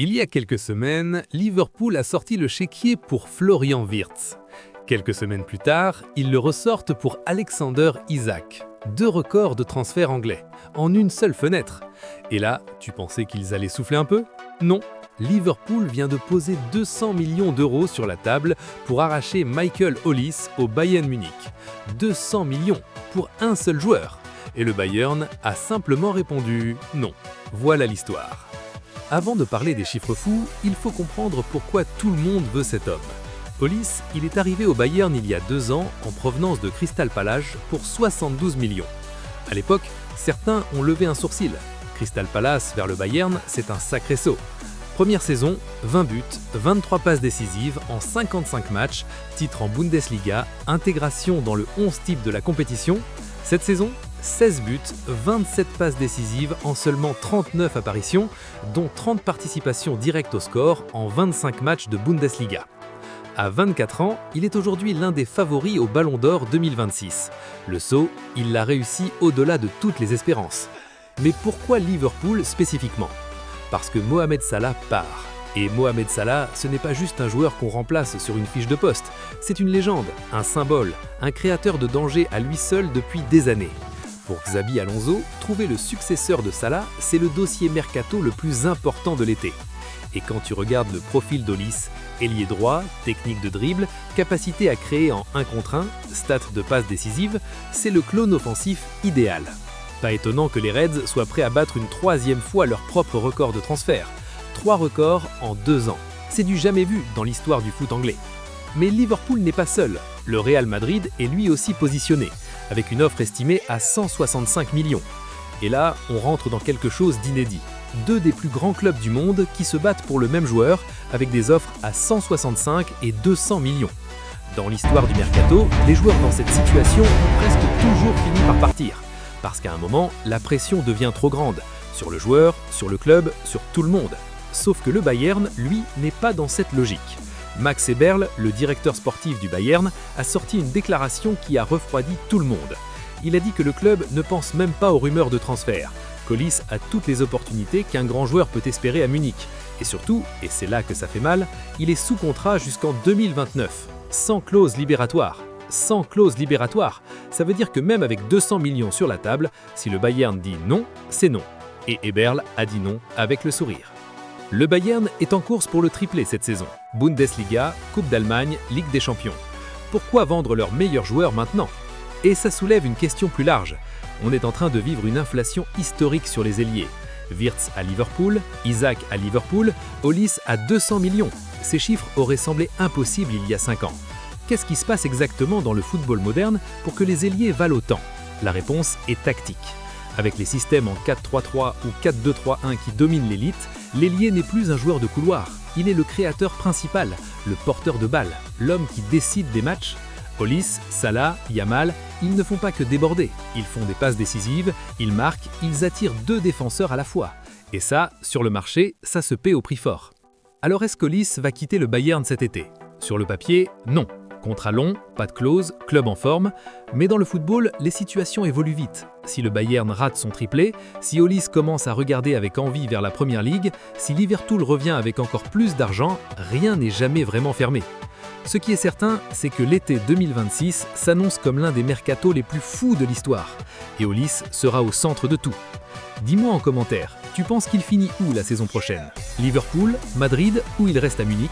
Il y a quelques semaines, Liverpool a sorti le chéquier pour Florian Wirtz. Quelques semaines plus tard, ils le ressortent pour Alexander Isak. 2 records de transfert anglais, en une seule fenêtre. Et là, tu pensais qu'ils allaient souffler un peu? Non, Liverpool vient de poser 200 millions d'euros sur la table pour arracher Michael Olise au Bayern Munich. 200 millions pour un seul joueur. Et le Bayern a simplement répondu non. Voilà l'histoire. Avant de parler des chiffres fous, il faut comprendre pourquoi tout le monde veut cet homme. Olise, il est arrivé au Bayern il y a 2 ans en provenance de Crystal Palace pour 72 millions. À l'époque, certains ont levé un sourcil. Crystal Palace vers le Bayern, c'est un sacré saut. Première saison, 20 buts, 23 passes décisives en 55 matchs, titre en Bundesliga, intégration dans le 11 type de la compétition. Cette saison, 16 buts, 27 passes décisives en seulement 39 apparitions, dont 30 participations directes au score en 25 matchs de Bundesliga. À 24 ans, il est aujourd'hui l'un des favoris au Ballon d'Or 2026. Le saut, il l'a réussi au-delà de toutes les espérances. Mais pourquoi Liverpool spécifiquement? Parce que Mohamed Salah part. Et Mohamed Salah, ce n'est pas juste un joueur qu'on remplace sur une fiche de poste. C'est une légende, un symbole, un créateur de danger à lui seul depuis des années. Pour Xabi Alonso, trouver le successeur de Salah, c'est le dossier mercato le plus important de l'été. Et quand tu regardes le profil d'Olise, ailier droit, technique de dribble, capacité à créer en 1 contre 1, stats de passes décisives, c'est le clone offensif idéal. Pas étonnant que les Reds soient prêts à battre une 3e fois leur propre record de transfert. 3 records en 2 ans. C'est du jamais vu dans l'histoire du foot anglais. Mais Liverpool n'est pas seul. Le Real Madrid est lui aussi positionné, avec une offre estimée à 165 millions. Et là, on rentre dans quelque chose d'inédit. 2 des plus grands clubs du monde qui se battent pour le même joueur, avec des offres à 165 et 200 millions. Dans l'histoire du mercato, les joueurs dans cette situation ont presque toujours fini par partir. Parce qu'à un moment, la pression devient trop grande, sur le joueur, sur le club, sur tout le monde. Sauf que le Bayern, lui, n'est pas dans cette logique. Max Eberl, le directeur sportif du Bayern, a sorti une déclaration qui a refroidi tout le monde. Il a dit que le club ne pense même pas aux rumeurs de transfert, qu'Olise a toutes les opportunités qu'un grand joueur peut espérer à Munich. Et surtout, et c'est là que ça fait mal, il est sous contrat jusqu'en 2029, sans clause libératoire. Sans clause libératoire, ça veut dire que même avec 200 millions sur la table, si le Bayern dit non, c'est non. Et Eberl a dit non avec le sourire. Le Bayern est en course pour le triplé cette saison. Bundesliga, Coupe d'Allemagne, Ligue des Champions. Pourquoi vendre leurs meilleurs joueurs maintenant? Et ça soulève une question plus large. On est en train de vivre une inflation historique sur les ailiers. Wirtz à Liverpool, Isak à Liverpool, Olise à 200 millions. Ces chiffres auraient semblé impossibles il y a 5 ans. Qu'est-ce qui se passe exactement dans le football moderne pour que les ailiers valent autant? La réponse est tactique. Avec les systèmes en 4-3-3 ou 4-2-3-1 qui dominent l'élite, l'ailier n'est plus un joueur de couloir. Il est le créateur principal, le porteur de balle, l'homme qui décide des matchs. Olise, Salah, Yamal, ils ne font pas que déborder. Ils font des passes décisives, ils marquent, ils attirent 2 défenseurs à la fois. Et ça, sur le marché, ça se paie au prix fort. Alors est-ce qu'Olise va quitter le Bayern cet été? Sur le papier, non. Contrat long, pas de clause, club en forme, mais dans le football, les situations évoluent vite. Si le Bayern rate son triplé, si Olise commence à regarder avec envie vers la Première Ligue, si Liverpool revient avec encore plus d'argent, rien n'est jamais vraiment fermé. Ce qui est certain, c'est que l'été 2026 s'annonce comme l'un des mercatos les plus fous de l'histoire, et Olise sera au centre de tout. Dis-moi en commentaire, tu penses qu'il finit où la saison prochaine? Liverpool, Madrid ou il reste à Munich?